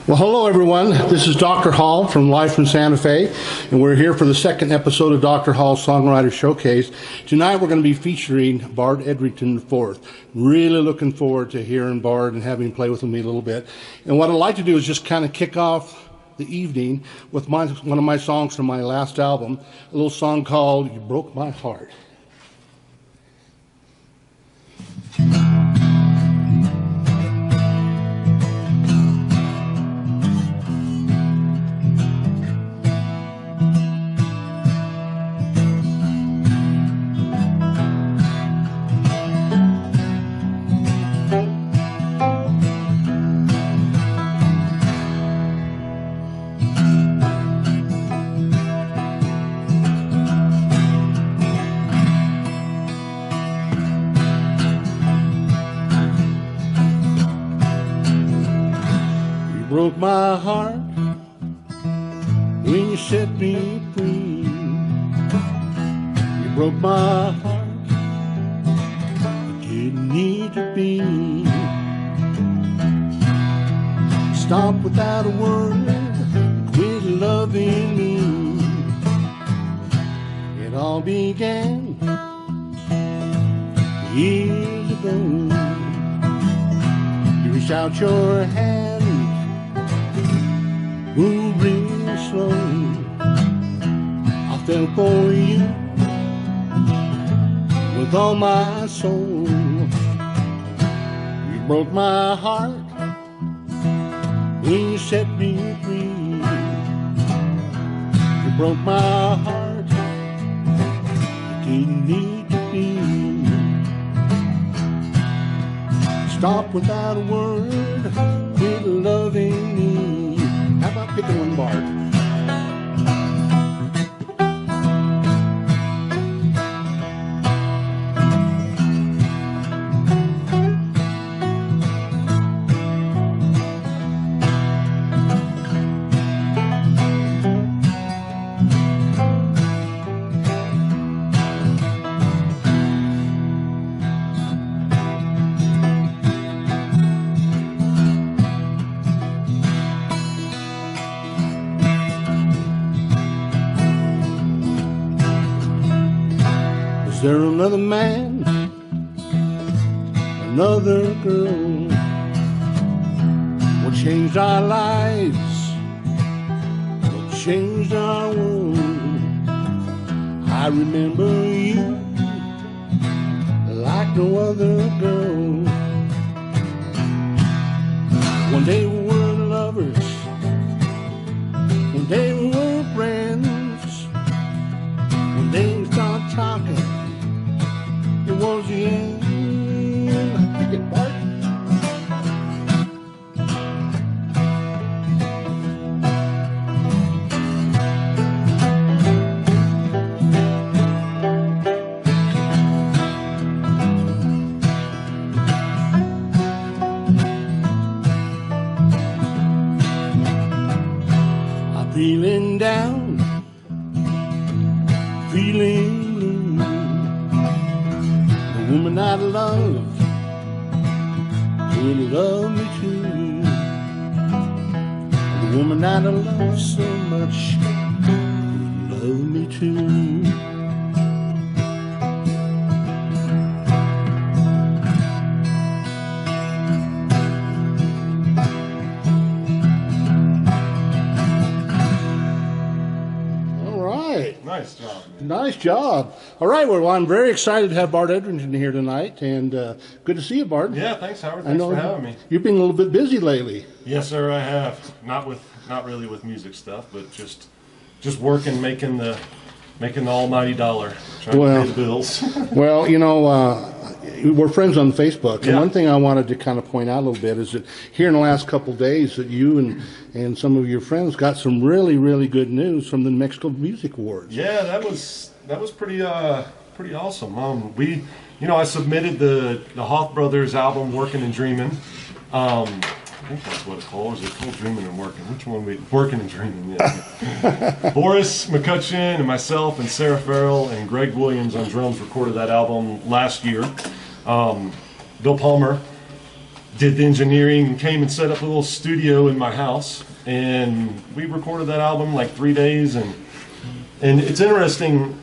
Well, hello everyone. This is Dr. Hall from Live from Santa Fe, and we're here for the second episode of Dr. Hall's Songwriter Showcase. Tonight we're going to be featuring Bard Edrington V. Really looking forward to hearing Bard and having him play with me a little bit. And what I'd like to do is just kind of kick off the evening with one of my songs from my last album, a little song called You Broke My Heart. Broke my heart when you set me free. You broke my heart, it didn't need to be. Stop without a word, quit loving me. It all began years ago. You reached out your hand, move real slow. I fell for you with all my soul. You broke my heart when you set me free. You broke my heart, it didn't need to be. Stop without a word, quit loving me. How about picking one Bard? Is there another man, another girl? What changed our lives? What changed our world? I remember you like no other girl. One day we were lovers, one day we were friends, one day we started talking. It was the end. Pick it, Bart. I'm feeling down, feeling blue. The woman I love will love me too. The woman I love so much will love me too. Nice job. Nice job. All right, well, I'm very excited to have Bard Edrington here tonight, and good to see you, Bard. Yeah, thanks, Howard. Thanks for having me. You've been a little bit busy lately. Yes, sir, I have. Not really with music stuff, but just working, making the almighty dollar, trying to pay the bills. Well, you know, we're friends on Facebook, and yeah. One thing I wanted to kind of point out a little bit is that here in the last couple of days that you and some of your friends got some really, really good news from the Mexico Music Awards. Yeah, that was pretty awesome. I submitted the Hoff Brothers album, Working and Dreaming, think that's what it's called. Is it called Dreaming and Working? Which one? Working and Dreaming, yeah. Boris McCutcheon and myself and Sarah Farrell and Greg Williams on drums recorded that album last year. Bill Palmer did the engineering and came and set up a little studio in my house. And we recorded that album in like 3 days. And it's interesting,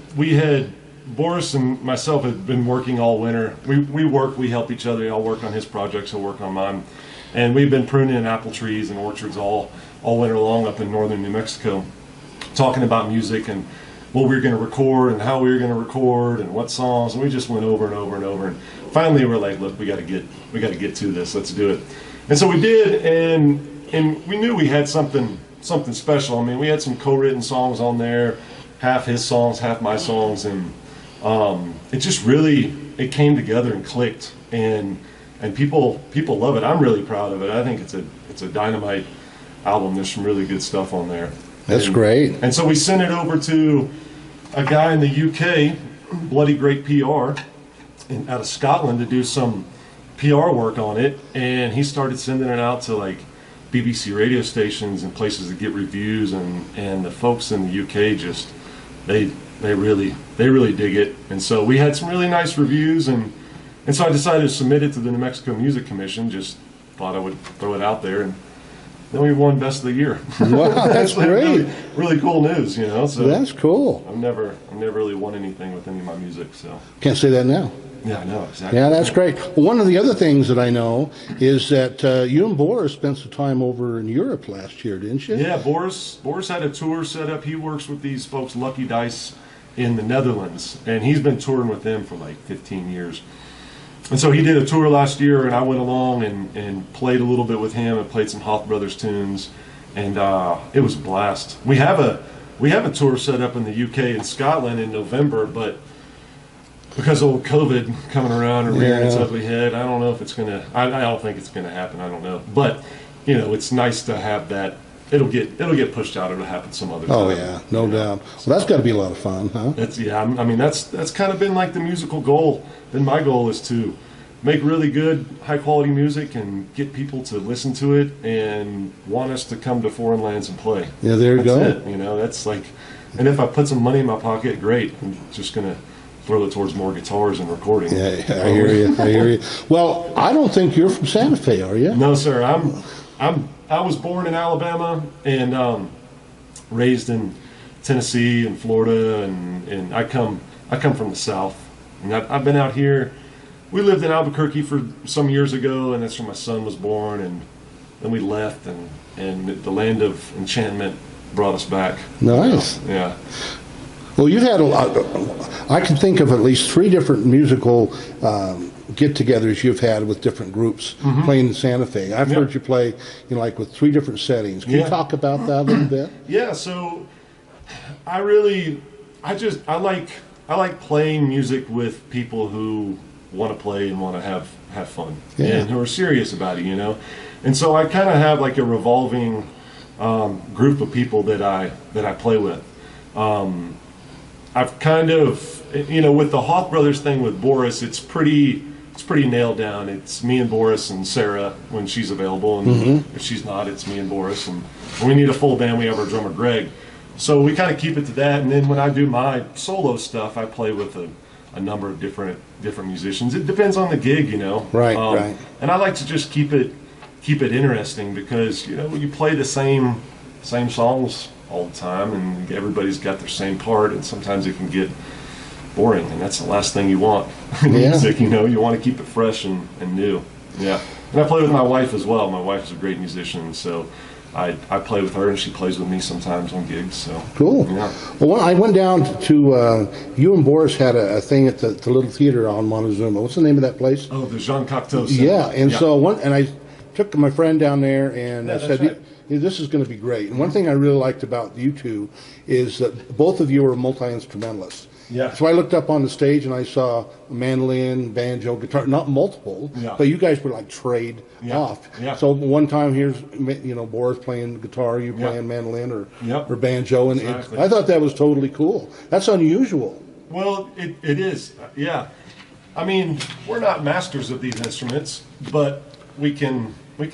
Boris and myself had been working all winter. We help each other. I'll work on his projects, he'll work on mine. And we've been pruning apple trees and orchards all winter long up in northern New Mexico, talking about music and what we were going to record and how we were going to record and what songs. And we just went over and over and over. And finally we're like, look, we got to get to this. Let's do it. And so we did, and we knew we had something special. I mean, we had some co-written songs on there, half his songs, half my songs, and it just really came together and clicked, and people love it. I'm really proud of it. I think it's a dynamite album. There's some really good stuff on there. That's great. And so we sent it over to a guy in the UK, Bloody Great PR, out of Scotland, to do some PR work on it, and he started sending it out to like BBC radio stations and places to get reviews, and the folks in the UK just they really dig it. And so we had some really nice reviews, and so I decided to submit it to the New Mexico Music Commission. Just thought I would throw it out there, and then we won Best of the Year. Wow, that's like great. Really cool news, you know. So that's cool. I've never really won anything with any of my music, so Can't say that now. yeah, I know exactly. Yeah, that's great. Well, one of the other things that I know is that you and Boris spent some time over in Europe last year, didn't you? Yeah, Boris had a tour set up. He works with these folks, Lucky Dice, in the Netherlands, and he's been touring with them for like 15 years. And so he did a tour last year, and I went along and played a little bit with him and played some Hoth Brothers tunes, and it was a blast. We have a tour set up in the UK and Scotland in November, but because of COVID coming around and rearing its ugly head, I don't know if it's gonna. I don't think it's gonna happen. I don't know, but you know, it's nice to have that. It'll get pushed out. It'll happen some other time. Oh yeah, no doubt. Well, that's got to be a lot of fun, huh? I mean, that's kind of been like the musical goal. Then my goal is to make really good, high quality music and get people to listen to it and want us to come to foreign lands and play. Yeah, there you go. It, you know, that's like, and if I put some money in my pocket, great. I'm just gonna throw it towards more guitars and recording. Yeah, I hear you. I hear you. Well, I don't think you're from Santa Fe, are you? No, sir. I was born in Alabama and raised in Tennessee and Florida, and I come from the South, and I've been out here. We lived in Albuquerque for some years ago, and that's where my son was born, and then we left, and the land of enchantment brought us back. Nice. Yeah. Well, you've had a lot. I can think of at least 3 different musical get-togethers you've had with different groups playing in Santa Fe. I've heard you play, you know, like with 3 different settings. Can you talk about that a little bit? Yeah. So, I like playing music with people who want to play and want to have fun and who are serious about it, you know. And so I kind of have like a revolving group of people that I play with. I've kind of, you know, with the Hoth Brothers thing with Boris, it's pretty nailed down. It's me and Boris and Sarah when she's available, and if she's not, it's me and Boris. And when we need a full band, we have our drummer Greg. So we kind of keep it to that. And then when I do my solo stuff, I play with a number of different musicians. It depends on the gig, you know. Right, right. And I like to just keep it interesting because, you know, you play the same songs all the time, and everybody's got their same part, and sometimes it can get boring, and that's the last thing you want in music. You know, you want to keep it fresh and new. Yeah. And I play with my wife as well. My wife is a great musician, so I play with her, and she plays with me sometimes on gigs. So cool. Yeah. Well, I went down to you and Boris had a thing at the little theater on Montezuma. What's the name of that place? Oh, the Jean Cocteau Center. Yeah, and so I took my friend down there, and I said, right. this is going to be great. And one thing I really liked about you two is that both of you are multi-instrumentalists. Yeah. So I looked up on the stage and I saw a mandolin, banjo, guitar, not multiple, but you guys were like trade off. Yeah. So one time here's, you know, Boris playing guitar, you playing mandolin or banjo, and exactly. I thought that was totally cool. That's unusual. Well, it is, yeah. I mean, we're not masters of these instruments, but we can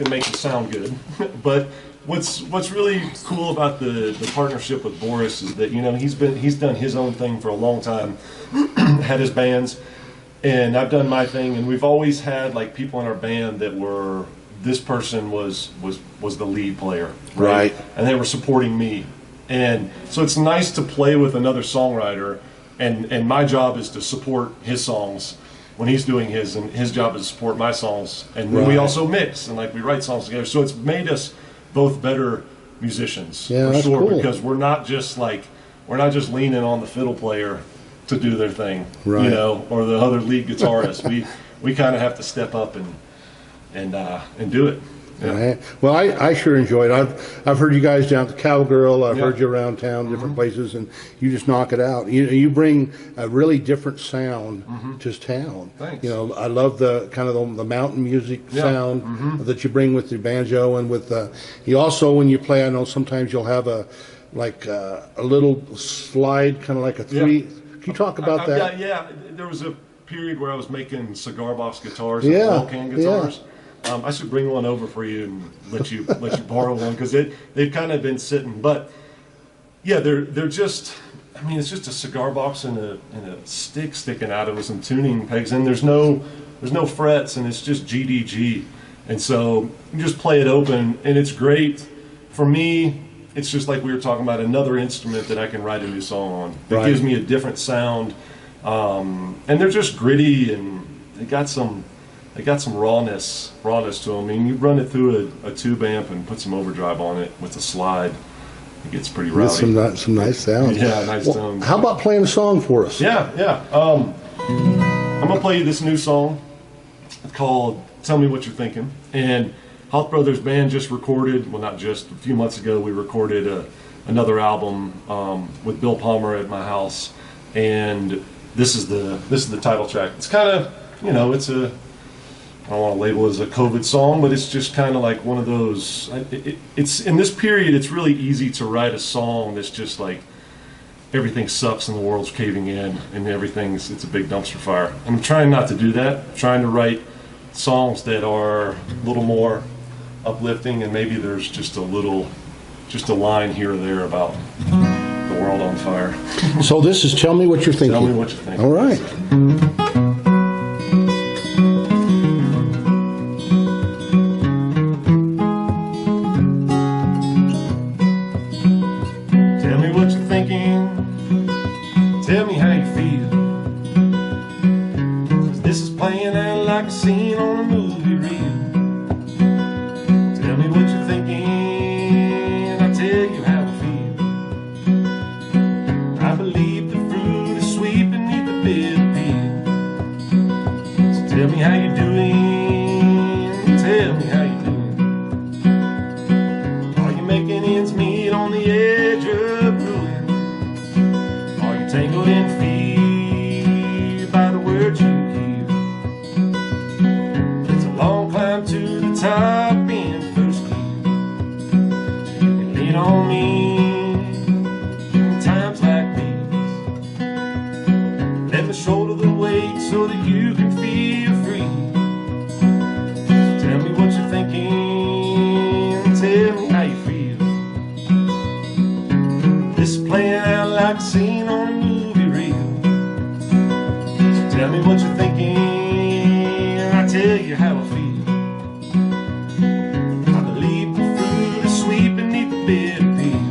make it sound good. But what's really cool about the partnership with Boris is that, you know, he's done his own thing for a long time, had his bands, and I've done my thing, and we've always had like people in our band that were, this person was the lead player, right? And they were supporting me, and so it's nice to play with another songwriter, and my job is to support his songs when he's doing his, and his job is to support my songs, and then we also mix and like we write songs together. So it's made us both better musicians, for sure, cool. because we're not just leaning on the fiddle player to do their thing, you know, or the other lead guitarist. we kind of have to step up and do it. Yeah. Right. Well, I sure enjoyed it. I've heard you guys down at the Cowgirl. I've heard you around town, different places, and you just knock it out. You bring a really different sound to town. Thanks. You know, I love the kind of the mountain music sound that you bring with your banjo, and with you also, when you play, I know sometimes you'll have a little slide, kind of like a three. Can you talk about that? Yeah, there was a period where I was making cigar box guitars and oil can guitars. I should bring one over for you and let you borrow one, because they've kind of been sitting. But yeah, they're just, I mean, it's just a cigar box and a stick sticking out of it, some tuning pegs, and there's no frets, and it's just GDG, and so you just play it open, and it's great. For me, it's just like we were talking about, another instrument that I can write a new song on. It gives me a different sound, and they're just gritty, and they got some rawness to them. I mean, you run it through a tube amp and put some overdrive on it with a slide, it gets pretty rowdy. Some nice sounds. Yeah, nice sounds. How about playing a song for us? Yeah. I'm gonna play you this new song called "Tell Me What You're Thinking." And Hoth Brothers Band just recorded, well, not just, a few months ago, we recorded another album with Bill Palmer at my house, and this is the title track. It's kind of, you know, it's a, I don't want to label it as a COVID song, but it's just kind of like one of those, it's in this period, it's really easy to write a song that's just like, everything sucks and the world's caving in and it's a big dumpster fire. I'm trying not to do that. I'm trying to write songs that are a little more uplifting, and maybe there's just a line here or there about the world on fire. So this is Tell Me What You're Thinking. Tell me what you think. All right. Tell me what you're thinking. Tell me how you feel. 'Cause this is playing out like a scene on a movie reel. Tell me what you're thinking, I'll tell you how I feel. I believe the fruit is sweet beneath the bitter peel. So tell me how you're doing, tell me how you're doing. Are you making ends meet on the edge of ruin? Are you tangled in fear by the words you hear? It's a long climb to the top in first gear. You can lean on me in times like these. Let me shoulder the weight so that you can feel free. So tell me what you're thinking, tell me how you feel. This is playing out like a scene on a movie reel. So tell me what you're thinking, I'll tell you how I feel. I believe the fruit is sweet beneath the bitter peel.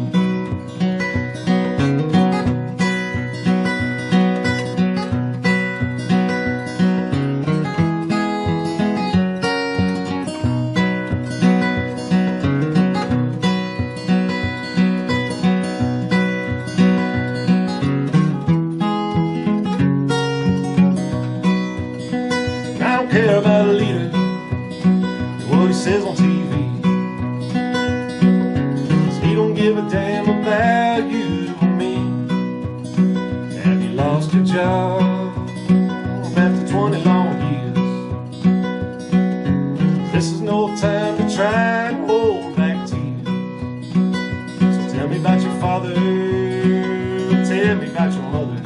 I don't care about a leader and what he says on TV, 'cause he don't give a damn about you or me. Have you lost your job after 20 long years? This is no time to try and hold back tears. So tell me about your father, tell me about your mother.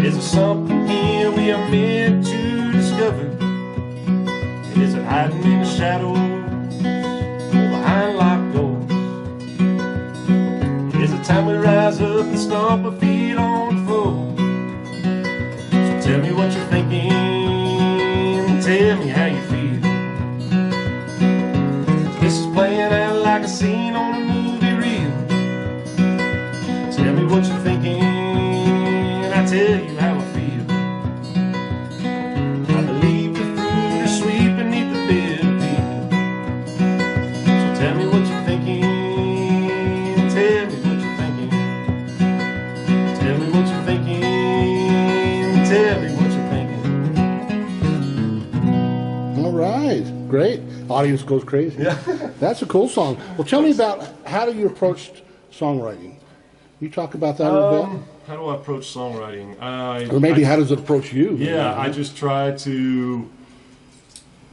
Is there something here we are meant to discover? Is it hiding in the shadows or behind locked doors. It's the time we rise up and stomp our feet on the floor. So tell me what you're thinking, tell me how you feel. This is playing out like a scene on a movie reel. Tell me what you're thinking, and I tell you how I feel. I believe the fruit is sweet beneath the bitter peel. So tell me what you're thinking, tell me what you're thinking. Tell me what you're thinking, tell me what you're thinking. All right, great. Audience goes crazy. Yeah. That's a cool song. Well, tell me about how do you approach songwriting? You talk about that a little bit? How do I approach songwriting? Or maybe how does it approach you? Yeah, I just try to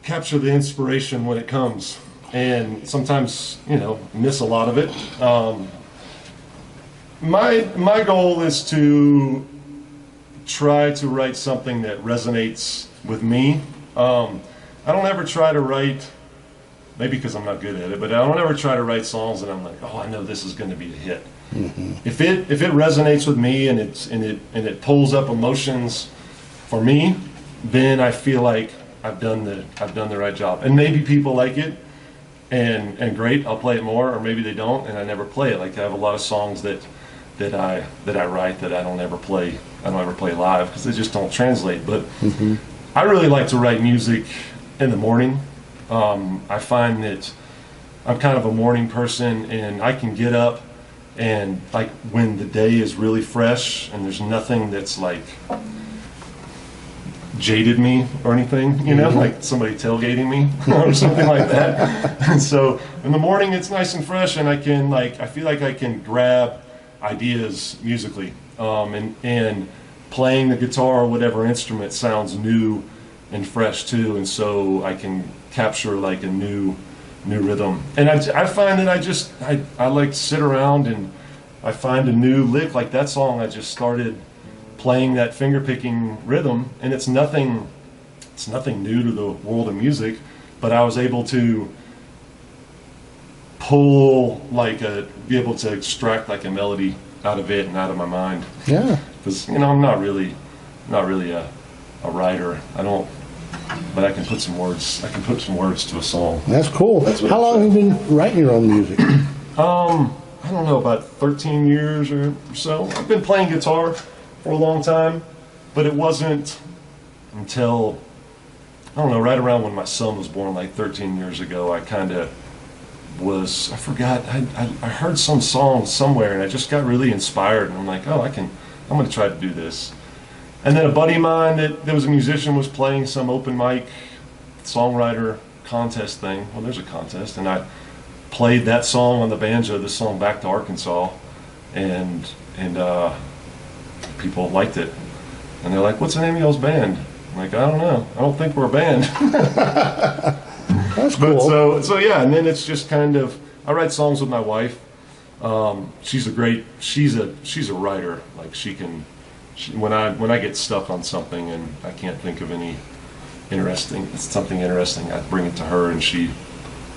capture the inspiration when it comes, and sometimes, miss a lot of it. My goal is to try to write something that resonates with me. I don't ever try to write, maybe because I'm not good at it, but I don't ever try to write songs and I'm like, oh, I know this is going to be a hit. Mm-hmm. If it resonates with me and it pulls up emotions for me, then I feel like I've done the right job. And maybe people like it, and great, I'll play it more, or maybe they don't, and I never play it. Like I have a lot of songs that I write that I don't ever play live because they just don't translate. But I really like to write music in the morning. I find that I'm kind of a morning person, and I can get up and like when the day is really fresh and there's nothing that's like jaded me or anything, like somebody tailgating me or something like that. And so in the morning it's nice and fresh, and I feel like I can grab ideas musically, and playing the guitar or whatever instrument sounds new and fresh too, and so I can capture like a new rhythm. And I find that I like to sit around and I find a new lick. Like that song, I just started playing that finger picking rhythm, and it's nothing new to the world of music, but I was able to be able to extract like a melody out of it and out of my mind. Yeah. Because I'm not really a writer. But I can put some words to a song. That's cool. How long have you been writing your own music? I don't know, about 13 years or so. I've been playing guitar for a long time, but it wasn't until, I don't know, right around when my son was born, like 13 years ago, I forgot, I heard some song somewhere and I just got really inspired, and I'm like, oh, I'm going to try to do this. And then a buddy of mine that was a musician was playing some open mic songwriter contest thing. Well, there's a contest, and I played that song on the banjo, this song Back to Arkansas, and people liked it. And they're like, what's the name of y'all's band? I'm like, I don't know. I don't think we're a band. That's cool. But so yeah, and then it's just kind of, I write songs with my wife. She's a writer. Like when I get stuck on something and I can't think of something interesting, I bring it to her and she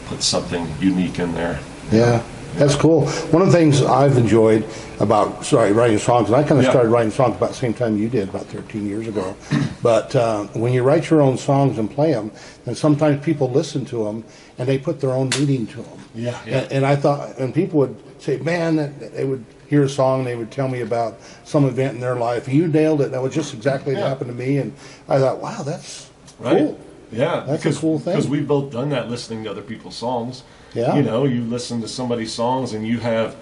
puts something unique in there. Yeah, that's cool. One of the things I've enjoyed about writing songs, and I kind of started writing songs about the same time you did, about 13 years ago. But when you write your own songs and play them, then sometimes people listen to them and they put their own meaning to them. Yeah. And I thought, and people would say, man, they would hear a song and they would tell me about some event in their life. And you nailed it. That was just exactly what happened to me. And I thought, wow, that's cool. Yeah, that's a cool thing. Because we've both done that, listening to other people's songs. Yeah. You listen to somebody's songs and you have,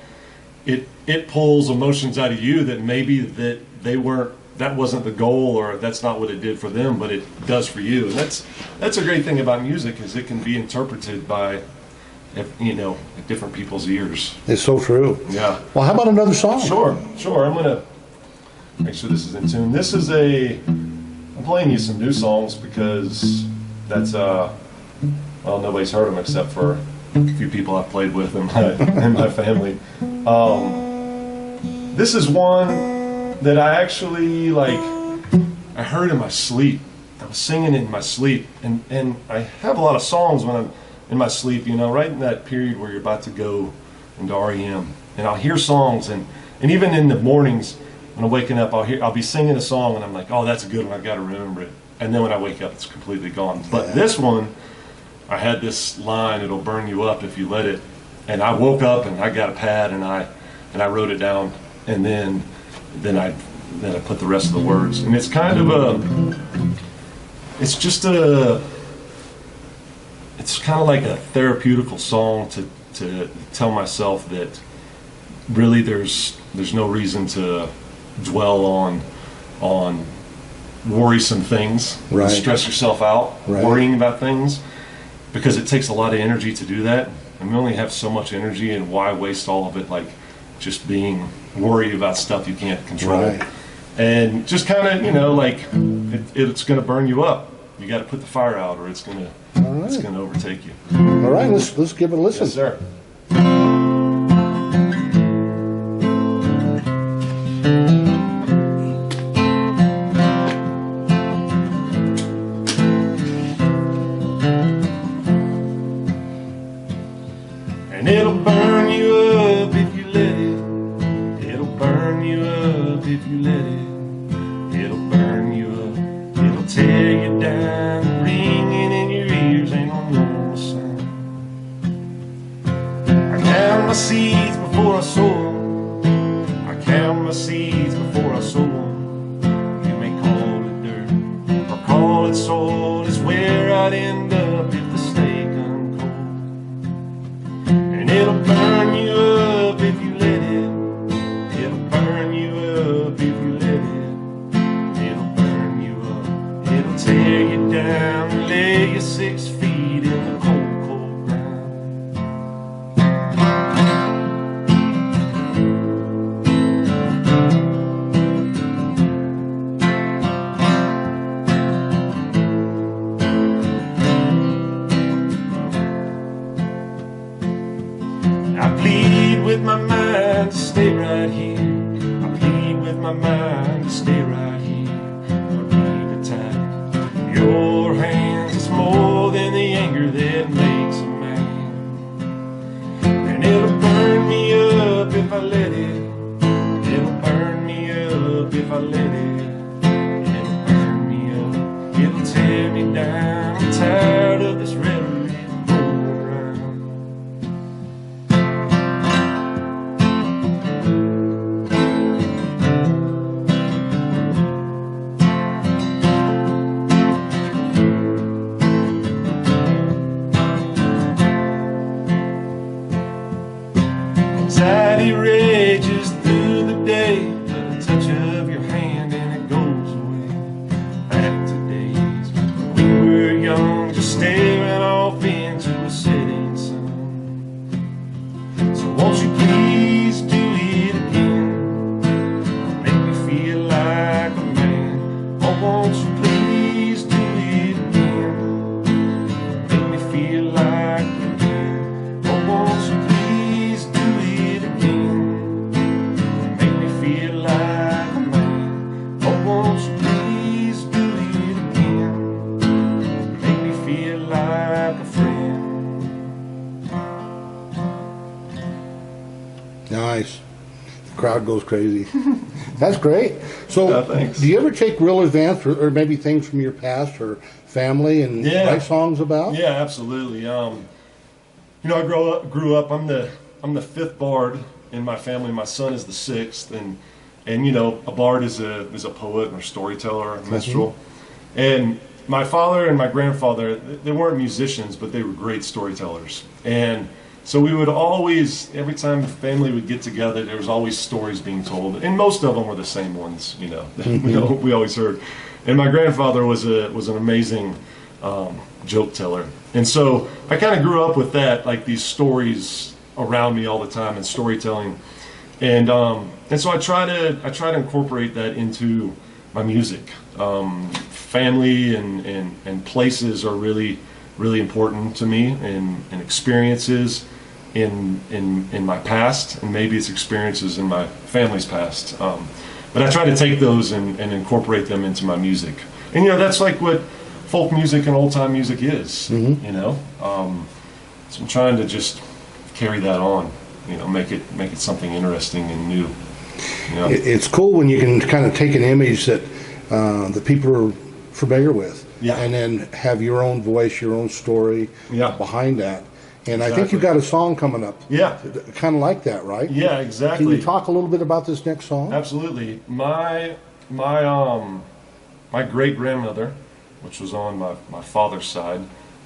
it pulls emotions out of you that maybe that wasn't the goal, or that's not what it did for them, but it does for you. And that's a great thing about music, is it can be interpreted by different people's ears. It's so true. Yeah. Well, how about another song? Sure. I'm gonna make sure this is in tune. I'm playing you some new songs because that's nobody's heard them except for a few people I've played with in my family. This is one that I actually I heard in my sleep. I was singing it in my sleep, and I have a lot of songs when I'm in my sleep, you know, right in that period where you're about to go into REM, and I'll hear songs, and even in the mornings when I'm waking up, I'll be singing a song, and I'm like, oh, that's a good one, I've got to remember it, and then when I wake up, it's completely gone. But this one, I had this line, it'll burn you up if you let it, and I woke up and I got a pad and I wrote it down, and then I put the rest of the words, and it's kind of it's kind of like a therapeutical song to tell myself that really there's no reason to dwell on worrisome things, right. Stress yourself out, right. Worrying about things, because it takes a lot of energy to do that, and we only have so much energy, and why waste all of it like just being worried about stuff you can't control, right. And just kind of, you know, like it's going to burn you up. You got to put the fire out, or it's going to overtake you. All right, let's give it a listen. Yes, sir. And it'll burn you up if you let it. It'll burn you up if you let it. It'll burn you up. It'll tear you down. The ringing in your ears ain't no normal sound. I count my seeds before I sow them. I count my seeds before I sow them. You may call it dirt or call it soil. It's where I'd end up if the stake uncold. And it'll burn you up if you let it. It'll burn you up if you let it. It'll burn you up. It'll tear you down and lay you 6 feet in the cold, cold ground. I plead with my mind to stay right here. I plead with my mind to stay right here. For me to tie your hands, it's more than the anger that makes a man. And it'll burn me up if I let it. It'll burn me up if I let it. It'll burn me up. It'll tear me down. I'm tired of this rhetoric going around. Anxiety rages through the day, but a touch of your hand and it goes away. Back to days when we were young, just staring off into a setting sun. So won't you please do it again? Make me feel like a man. Oh, won't you please do it again? Make me feel like a man. Oh, won't you please do it again? Make me feel like a man. Oh, won't you please do it again? Make me feel like a friend. Nice. The crowd goes crazy. That's great. So, Yeah, thanks. do you ever take real advance, or maybe things from your past or family, and Yeah. write songs about? Yeah, absolutely. You know, I grew up. I'm the 5th bard in my family. My son is the 6th, and you know, a bard is a poet or storyteller, a minstrel. And my father and my grandfather, they weren't musicians, but they were great storytellers. And so we would always, every time the family would get together, there was always stories being told, and most of them were the same ones, you know, that we always heard. And my grandfather was an amazing joke teller, and so I kind of grew up with that, like these stories around me all the time and storytelling, and so I try to incorporate that into my music. Family and places are really important to me, and experiences in my past, and maybe it's experiences in my family's past. But I try to take those and incorporate them into my music. And you know, that's like what folk music and old time music is. Mm-hmm. You know, so I'm trying to just carry that on. You know, make it something interesting and new. You know? It's cool when you can kind of take an image that the people are familiar with, Yeah. and then have your own voice, your own story Yeah. behind that. And I think Exactly. you've got a song coming up. Yeah. Kind of like that, right? Yeah, exactly. Can you talk a little bit about this next song? Absolutely. My great grandmother, which was on my father's side,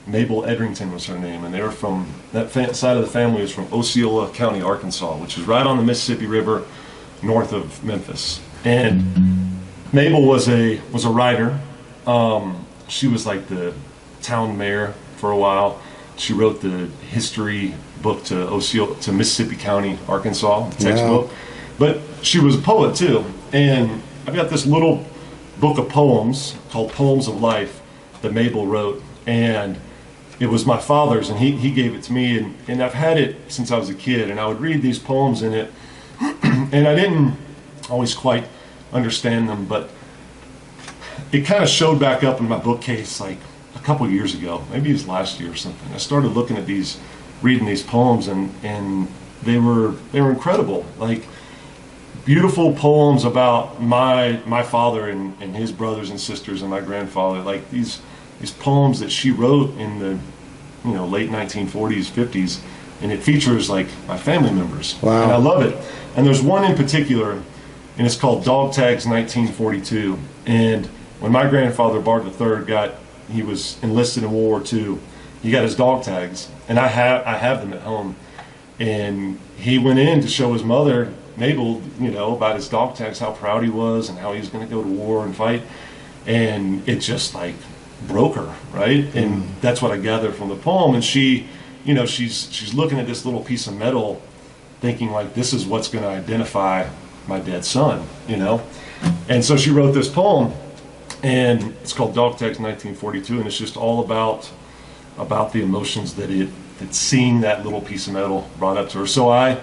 Mabel Edrington was her name, and they were from that side of the family was from Osceola County, Arkansas, which is right on the Mississippi River, north of Memphis. And Mabel was a writer. She was like the town mayor for a while. She wrote the history book to Mississippi County, Arkansas, textbook. Wow. But she was a poet too. And I've got this little book of poems called Poems of Life that Mabel wrote. And it was my father's, and he gave it to me. And I've had it since I was a kid. And I would read these poems in it. And I didn't always quite understand them, but it kind of showed back up in my bookcase like a couple years ago, maybe it was last year or something. I started looking at reading these poems, and they were incredible, like beautiful poems about my father and his brothers and sisters and my grandfather, like these poems that she wrote in the late 1940s, 50s, and it features like my family members. Wow. And I love it. And there's one in particular, and it's called Dog Tags 1942. And when my grandfather, Bard III, he was enlisted in World War II, he got his dog tags, and I have them at home. And he went in to show his mother, Mabel, about his dog tags, how proud he was and how he was going to go to war and fight. And it just like broke her, right? And that's what I gathered from the poem. And she, she's looking at this little piece of metal, thinking like, this is what's going to identify my dead son, And so she wrote this poem, and it's called Dog Tags 1942, and it's just all about the emotions that seeing that little piece of metal brought up to her. So I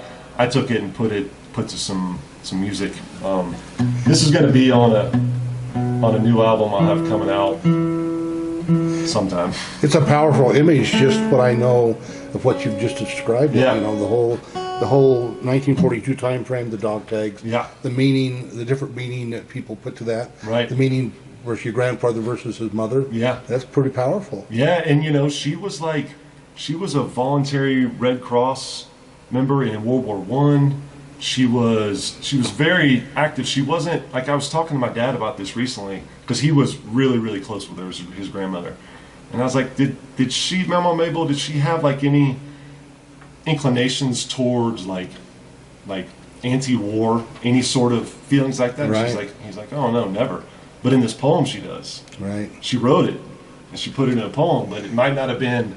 took it and put to some music. This is going to be on a new album I'll have coming out sometime. It's a powerful image, just what I know of what you've just described. Yeah. The whole 1942 time frame, the dog tags, Yeah. the meaning, the different meaning that people put to that, Right. the meaning versus your grandfather versus his mother. Yeah. That's pretty powerful. Yeah, and she was a voluntary Red Cross member in World War One. She was very active. She wasn't like, I was talking to my dad about this recently because he was really, really close with her, his grandmother, and I was like, did my mom Mabel, did she have like any inclinations towards like anti-war, any sort of feelings like that? Right. He's like, oh no, never. But in this poem she does. Right. She wrote it and she put it in a poem, but it might not have been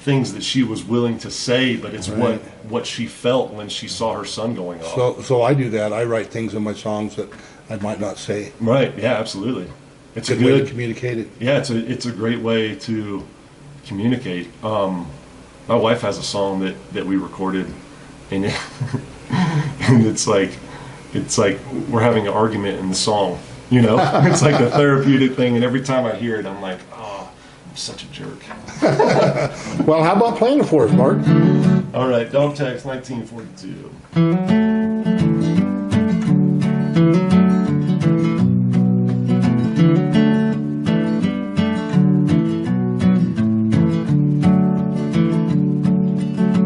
things that she was willing to say, but it's Right. what she felt when she saw her son going off. So I do that. I write things in my songs that I might not say. Right, yeah, absolutally. It's Good way to communicate it. yeah, it's a great way to communicate. My wife has a song that we recorded, and and it's like we're having an argument in the song. It's like a therapeutic thing, and every time I hear it, I'm like, oh, I'm such a jerk. Well, how about playing it for us, Bart? All right, Dog Tags 1942.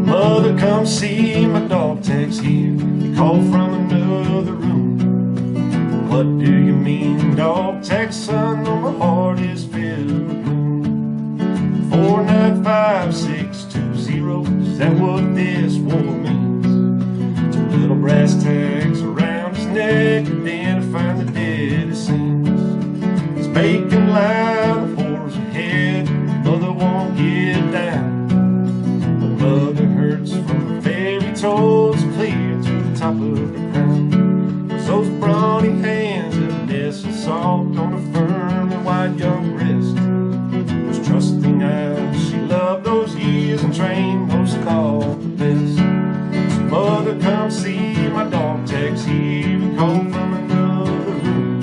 Mother, come see my dog tags here. You call from another room. What do you mean, dog tags, son? Oh, my heart is filled with gloom. 495620, is that what this war means? Two little brass tags around his neck, identifying the deadest sins. He's making loud horrors ahead, mother won't get down. Mother hurts from the very toes clear to the top of her crown. Cause those brawny hands have nestled soft on a firm and wide young wrist. Those trusting eyes, she loved those years and trained most of all the best. So mother, come see my dog tags here. We call from another room.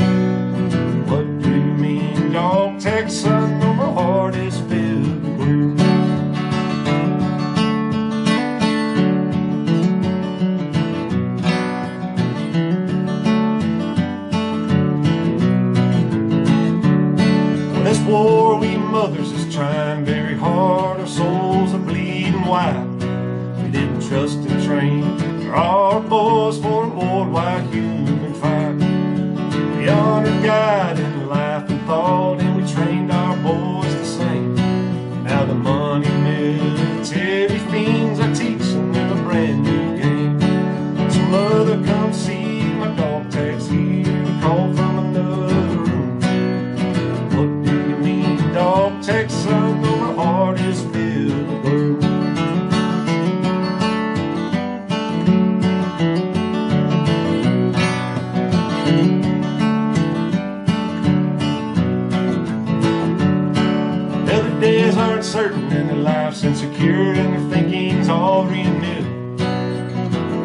What do you mean, dog tags, son? Oh, my heart why we didn't trust and train our boys for a worldwide human fight. We honored God in life and thought, and we trained our boys the same. Now the money military fiends are teaching them a brand new game. So mother, come see my dog tags here, call from another room. What do you mean, dog tags, son? Though my heart is filled with gloom. Days aren't certain and their lives insecure and their thinking's all reinvented.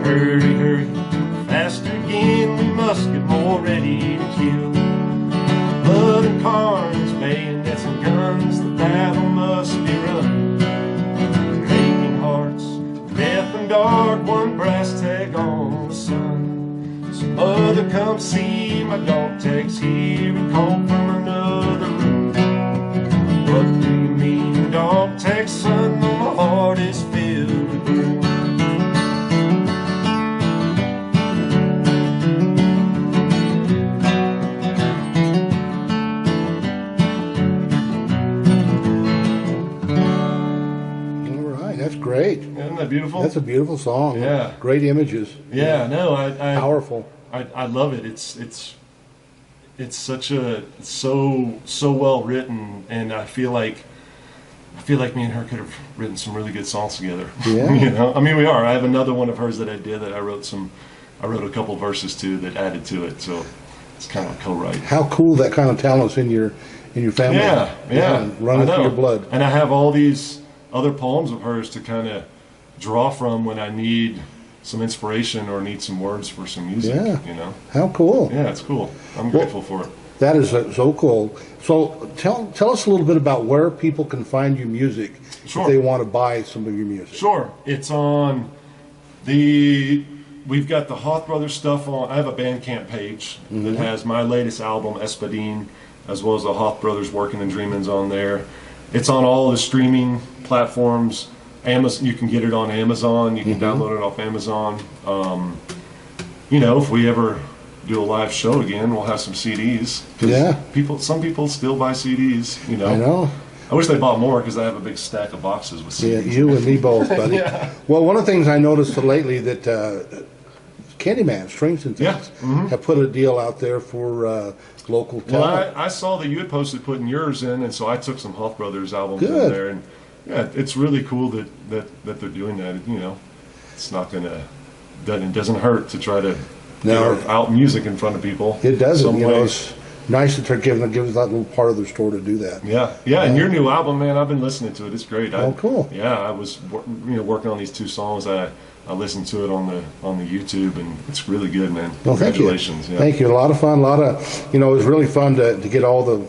Hurry, hurry, faster again, we must get more ready to kill. Blood and carnage, bayonets and guns, the battle must be run. Aching hearts, death and dark, one brass tag on the sun. So mother, come see my dog tags here, we call from another room. What do you mean, dog tag, son? Though my heart is filled with gloom. All right, that's great. Isn't that beautiful? That's a beautiful song. Yeah. Great images. Yeah, no, Powerful. I love it. It's such a so well written, and I feel like me and her could have written some really good songs together. Yeah. You know, I mean, we are. I have another one of hers that I did that I wrote a couple verses to that added to it. So it's kind of a co-write. How cool that kind of talent's in your family. Yeah. Running I know. through your blood. And I have all these other poems of hers to kind of draw from when I need some inspiration or need some words for some music. Yeah. You know. How cool. Yeah, it's cool. I'm grateful for it. That is so cool. So tell us a little bit about where people can find your music Sure. if they want to buy some of your music. Sure. It's on we've got the Hoth Brothers stuff on. I have a Bandcamp page that has my latest album, Espadine, as well as the Hoth Brothers Working and Dreaming's on there. It's on all the streaming platforms. Amazon, you can get it on Amazon. You can download it off Amazon. You know, if we ever do a live show again, we'll have some CDs. 'Cause Yeah. some people still buy CDs. You know. I know. I wish they bought more because I have a big stack of boxes with Yeah, CDs. you and me both, buddy. Yeah. Well, one of the things I noticed lately that Candyman, Strings and Things, have put a deal out there for local Well, talent. I saw that you had posted putting yours in, and so I took some Hoth Brothers albums in Good. there, and yeah, it's really cool that they're doing that. You know, it's not gonna it doesn't hurt to try to get No. our out music in front of people. It doesn't, some you know. way. It's nice that they're giving us that little part of their store to do that. Yeah, and your new album, man, I've been listening to it. It's great. Oh, cool. Yeah, I was working on these two songs. I listened to it on the YouTube, and it's really good, man. Well, thank you. Congratulations. Yeah. Thank you. A lot of fun. It was really fun to get all the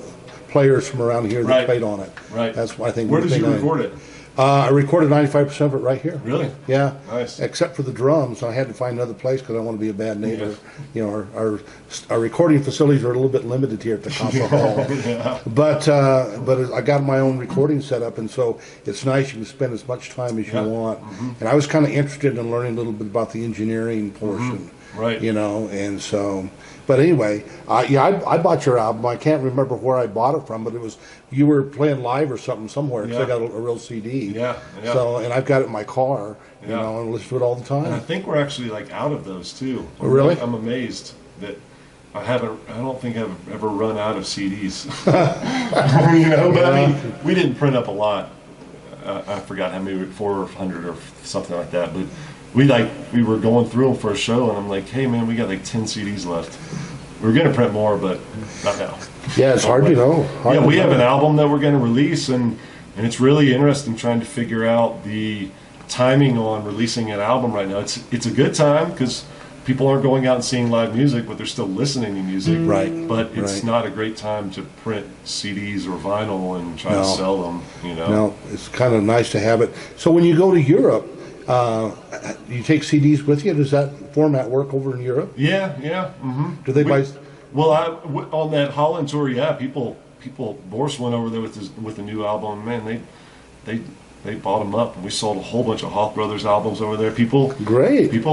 players from around here that Right. played on it. Right. That's why I think. Where did you record it? I recorded 95% of it right here. Really? Yeah. Nice. Except for the drums, I had to find another place because I want to be a bad neighbor. You know, our recording facilities are a little bit limited here at the concert hall. Yeah. But I got my own recording setup, and so it's nice. You can spend as much time as you Yeah. want. And I was kind of interested in learning a little bit about the engineering portion. Right. You know, and so. But anyway, I bought your album. I can't remember where I bought it from, but it was you were playing live or something somewhere because I Yeah. got a real CD. Yeah. So, and I've got it in my car, you Yeah. know, and listen to it all the And I time. think we're actually like out of those too. Oh, really? I'm amazed that I don't think I've ever run out of CDs. You know, but I mean, we didn't print up a lot. I forgot how many, 400 or something like that. But we were going through them for a show, and I'm like, hey man, we got like 10 CDs left. We're gonna print more, but not now. Yeah, it's hard to know. Yeah, we have an album that we're going to release, and it's really interesting trying to figure out the timing on releasing an album right now. It's a good time because people aren't going out and seeing live music, but they're still listening to music. Right. But it's Right. not a great time to print CDs or vinyl and try No. to sell them. You know. No, it's kind of nice to have it. So when you go to Europe, you take CDs with you. Does that format work over in Europe? Yeah. Mm-hmm. Do they buy? Well, on that Holland tour, yeah, people. Boris went over there with the new album. Man, they bought them up, and we sold a whole bunch of Hoff Brothers albums over there. People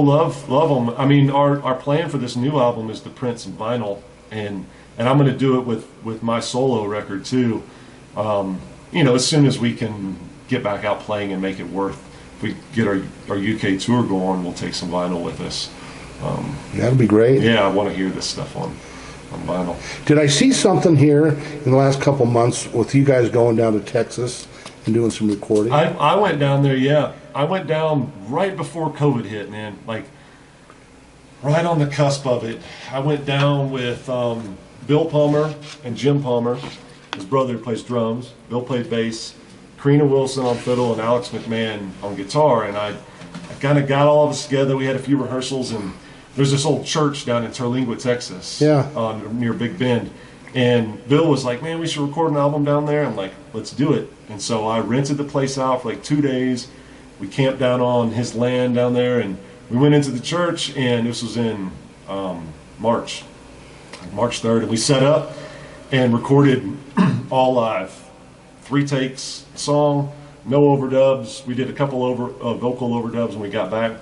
love them. I mean, our plan for this new album is to print some vinyl, and I'm going to do it with my solo record too. As soon as we can get back out playing and make it worth. If we get our UK tour going, we'll take some vinyl with us. That'll be great. Yeah, I want to hear this stuff on vinyl. Did I see something here in the last couple months with you guys going down to Texas and doing some recording? I went down there, yeah. I went down right before COVID hit, man. Like, right on the cusp of it. I went down with Bill Palmer and Jim Palmer. His brother plays drums. Bill played bass. Karina Wilson on fiddle and Alex McMahon on guitar. And I kind of got all of us together. We had a few rehearsals, and there's this old church down in Terlingua, Texas, near Big Bend. And Bill was like, man, we should record an album down there. I'm like, let's do it. And so I rented the place out for like 2 days. We camped down on his land down there, and we went into the church, and this was in March 3rd, and we set up and recorded all live. 3 takes, song, no overdubs. We did a couple vocal overdubs when we got back,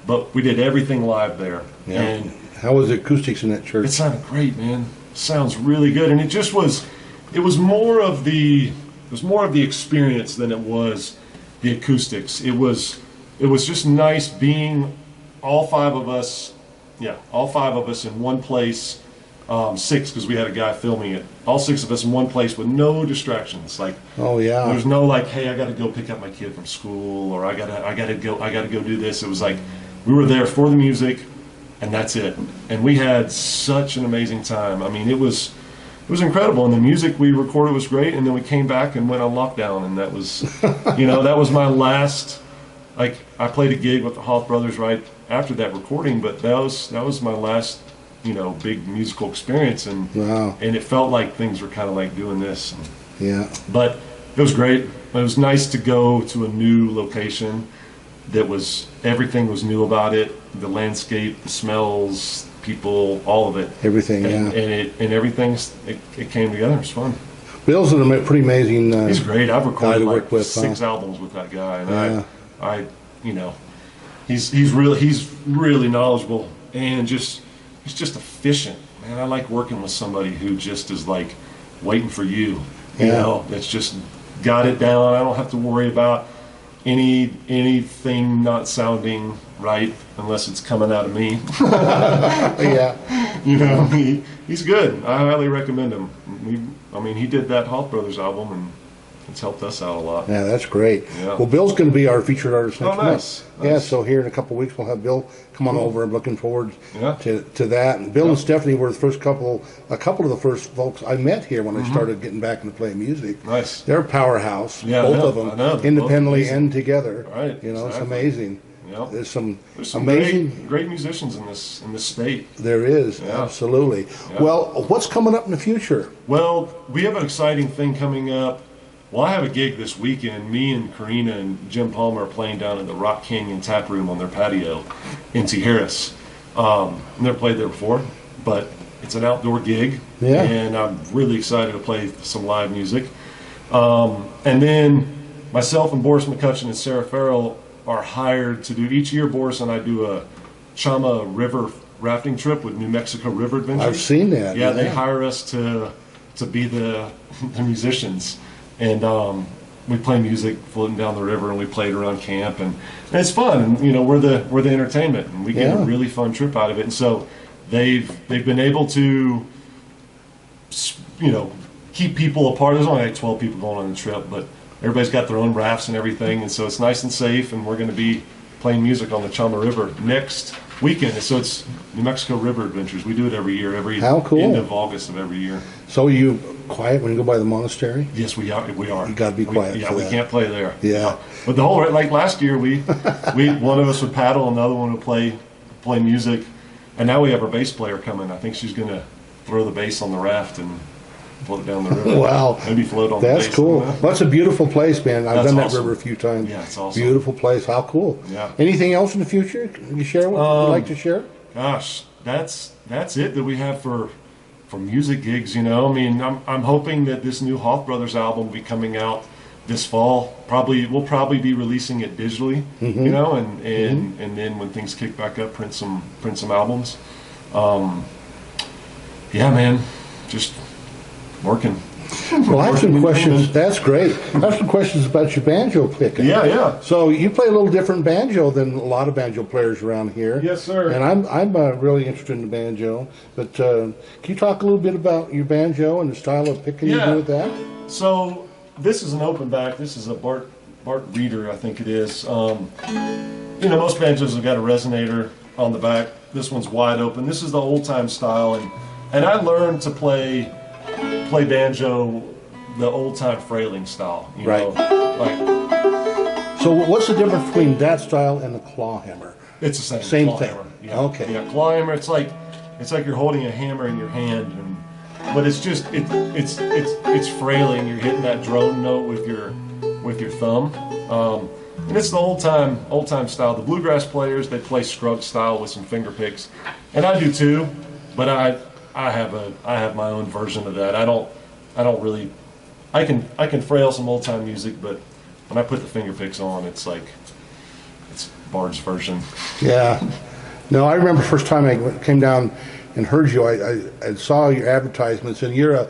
but we did everything live there. Yeah. And how was the acoustics in that church? it sounded great, man. Sounds really good, and it was more of the experience than it was the acoustics. It was just nice being all five of us in one place. 6, because we had a guy filming it. All 6 of us in one place with no distractions. Like, there's no like, hey, I got to go pick up my kid from school, or I gotta go do this. It was like we were there for the music, and that's it. And we had such an amazing time. I mean, it was incredible, and the music we recorded was great. And then we came back and went on lockdown, and that was, that was my last. Like, I played a gig with the Hoff Brothers right after that recording, but that was my last, big musical experience, and it felt like things were kind of like doing this. But it was great. It was nice to go to a new location everything was new about it. The landscape, the smells, people, all of it. Everything, and it came together. It was fun. Bill's a pretty amazing. He's great. I've recorded like with, 6 albums with that guy, and he's really knowledgeable, and he's just efficient, man. I like working with somebody who just is like waiting for you. That's just got it down. I don't have to worry about anything not sounding right unless it's coming out of me. He's good. I highly recommend him. He did that Hoff Brothers album, and it's helped us out a lot. Yeah, that's great. Yeah. Well, Bill's going to be our featured artist next month. Nice. Yeah, so here in a couple of weeks we'll have Bill come on over. I'm looking forward to that. And Bill and Stephanie were a couple of the first folks I met here when I started getting back into playing music. Nice. They're a powerhouse, both of them, independently and together. Right. It's amazing. Yep. There's some amazing, great musicians in this state. There is, absolutely. Yeah. Well, what's coming up in the future? Well, we have an exciting thing coming up. Well, I have a gig this weekend. Me and Karina and Jim Palmer are playing down at the Rock Canyon Tap Room on their patio in T. Harris. Never played there before, but it's an outdoor gig, and I'm really excited to play some live music. And then myself and Boris McCutcheon and Sarah Farrell are hired to do, each year Boris and I do a Chama River rafting trip with New Mexico River Adventures. I've seen that. Yeah, they hire us to be the musicians. And we play music floating down the river, and we played around camp, and it's fun. And we're the entertainment, and we get a really fun trip out of it. And so they've been able to keep people apart. There's only like 12 people going on the trip, but everybody's got their own rafts and everything, and so it's nice and safe. And we're going to be playing music on the Chama River next weekend. And so it's New Mexico River Adventures. We do it every year, How cool. end of August of every year. So are you quiet when you go by the monastery? Yes, we are. You got to be quiet. We can't play there. Yeah. But the whole, like last year, we one of us would paddle, another one would play music, and now we have our bass player coming. I think she's going to throw the bass on the raft and float down the river. Wow. Maybe float on the bass. That's cool. Well, that's a beautiful place, man. I've done that awesome. river a few times. Yeah, it's awesome. Beautiful place. How cool. Yeah. Anything else in the future you share with you'd like to share? Gosh, that's it that we have for music gigs. I'm hoping that this new Hoff Brothers album will be coming out this fall. We'll probably be releasing it digitally, you know, and then when things kick back up, print some albums. Yeah, man, just working. Well, I have some questions. That's great. I have some questions about your banjo picking. Yeah. So you play a little different banjo than a lot of banjo players around here. Yes, sir. And I'm really interested in the banjo. But can you talk a little bit about your banjo and the style of picking you do with that? So this is an open back. This is a Bard Reader, I think it is. You know, most banjos have got a resonator on the back. This one's wide open. This is the old time style, and I learned to play banjo the old time frailing style, you know, like. So what's the difference between that style and the claw hammer? It's the same. Same claw thing. Hammer. Yeah. Okay. Yeah, claw hammer. It's like you're holding a hammer in your hand, but it's just it's frailing. You're hitting that drone note with your thumb, and it's the old time style. The bluegrass players, they play scrub style with some finger picks, and I do too, but I have my own version of that. I don't really. I can frail some old time music, but when I put the finger picks on, it's like it's Bard's version. Yeah. No, I remember first time I came down and heard you. I saw your advertisements, and you're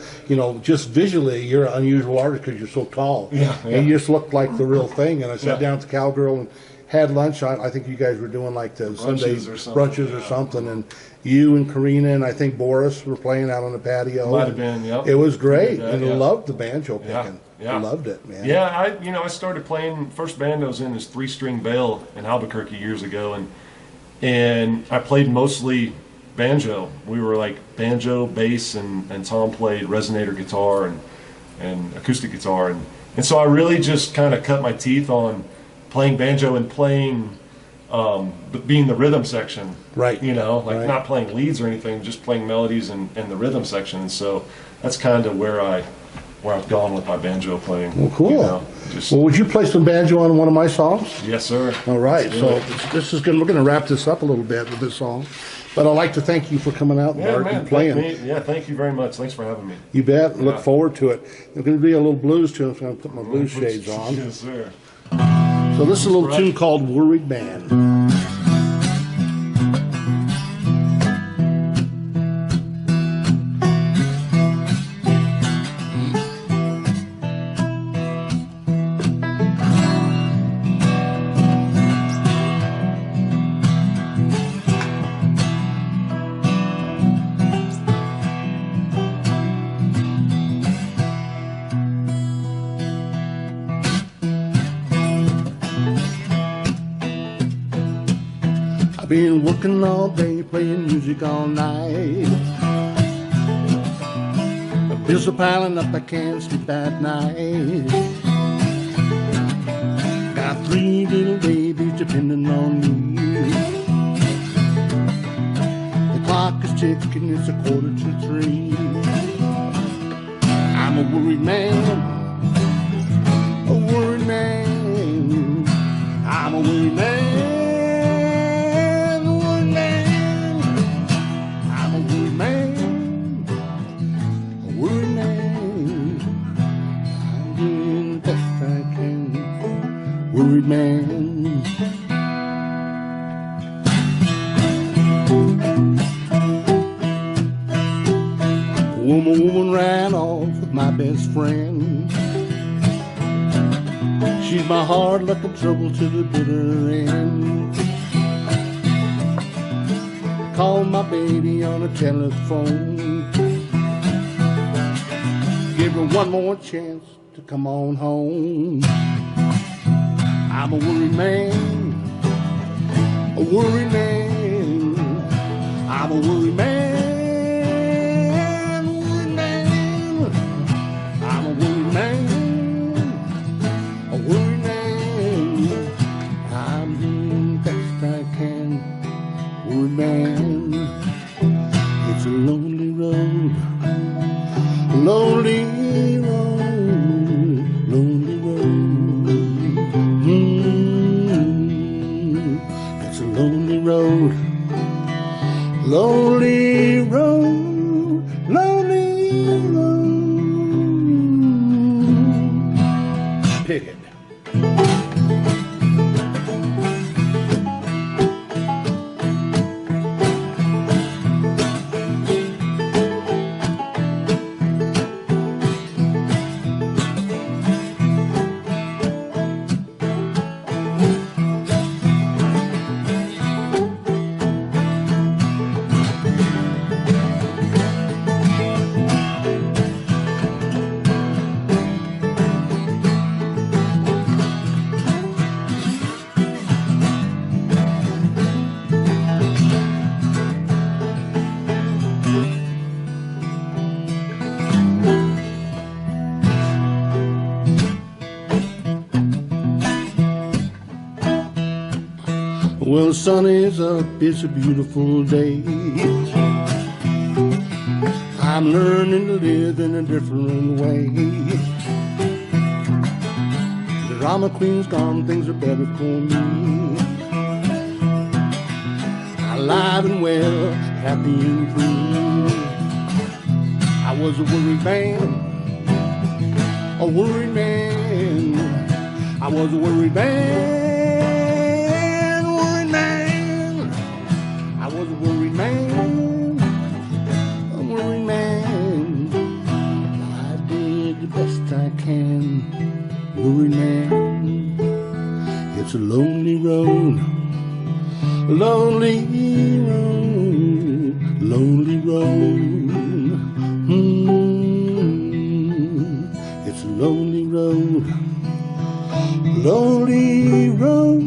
just visually you're an unusual artist because you're so tall. Yeah. And you just looked like the real thing. And I sat down at the Cowgirl and had lunch. I think you guys were doing like the Sunday brunches or something, and you and Karina and I think Boris were playing out on the patio. Might have been, yeah. It was great, and I loved the banjo picking. Yeah. I loved it, man. Yeah, I started playing first band I was in is 3-string bail in Albuquerque years ago, and I played mostly banjo. We were like banjo, bass, and Tom played resonator guitar and acoustic guitar, and so I really just kind of cut my teeth on playing banjo and playing being the rhythm section, right? You know, like not playing leads or anything, just playing melodies and the rhythm section. And so that's kind of where I've gone with my banjo playing. Well, cool. You know, well, would you play some banjo on one of my songs? Yes, sir. All right. So we're going to wrap this up a little bit with this song, but I'd like to thank you for coming out and playing. Thank you very much. Thanks for having me. You bet. Yeah. Look forward to it. There's going to be a little blues tune. I'm going to put my blues shades on. Yes, sir. So this is a little tune called Worried Man. Been working all day, playing music all night. The bills are piling up, I can't sleep at night. Got 3 little babies depending on me. The clock is ticking, it's 2:45. I'm a worried man, a worried man. I'm a worried man. Worried man. Woman ran off with my best friend. She's my hard luck of trouble to the bitter end. Call my baby on the telephone. Give her one more chance to come on home. I'm a worried man, a worried man. I'm a worried man, a worried man. I'm a worried man, a worried man. I'm doing the best I can, worried man. It's a lonely road, lonely road, lonely road. It's a lonely road, lonely road, lonely road. Pick. Well, the sun is up, it's a beautiful day. I'm learning to live in a different way. The drama queen's gone, things are better for me. Alive and well, happy and free. I was a worried man, a worried man. I was a worried man, worried man. I was a worried man, a worried man. I did the best I can, worried man. It's a lonely road, lonely road, lonely road. It's a lonely road, lonely road.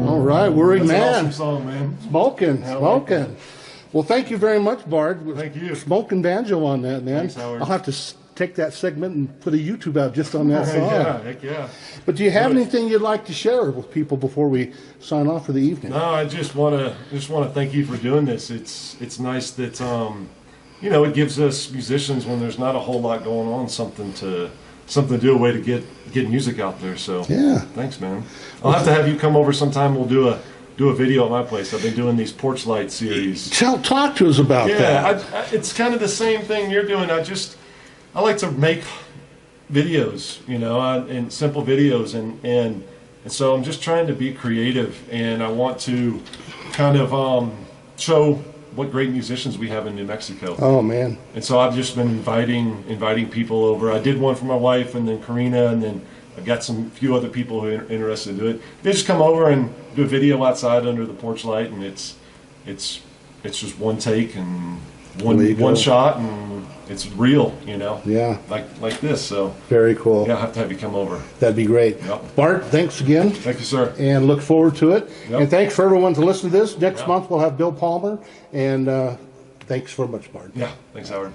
All right, worried That's an man. awesome song, man. Smoking, I like smoking. that. Well, thank you very much, Bard. Thank you. Smoking banjo on that, man. Thanks, Howard. I'll have to take that segment and put a YouTube out just on that song. Yeah, heck yeah. But do you have Good. anything you'd like to share with people before we sign off for the evening? No, I just want to thank you for doing this. It's nice that you know, it gives us musicians, when there's not a whole lot going on, something to do, a way to get music out there. So Yeah. thanks, man. I'll have to have you come over sometime. We'll do a video at my place. I've been doing these porch light series. Talk to us about that. Yeah, it's kind of the same thing you're doing. I like to make videos, you know, and simple videos, and so I'm just trying to be creative, and I want to kind of show what great musicians we have in New Mexico. Oh, man. And so I've just been inviting people over. I did one for my wife, and then Karina, and then I've got few other people who are interested in doing it. They just come over and do a video outside under the porch light, and it's just one take and one shot, and it's real, you know. Yeah. Like this. So Very cool. yeah, I'll have to have you come over. That'd be great. Yep. Bart, thanks again. Thank you, sir. And look forward to it. Yep. And thanks for everyone to listen to this. Next Yep. month we'll have Bill Palmer. And thanks very much, Bart. Yeah, thanks, Howard.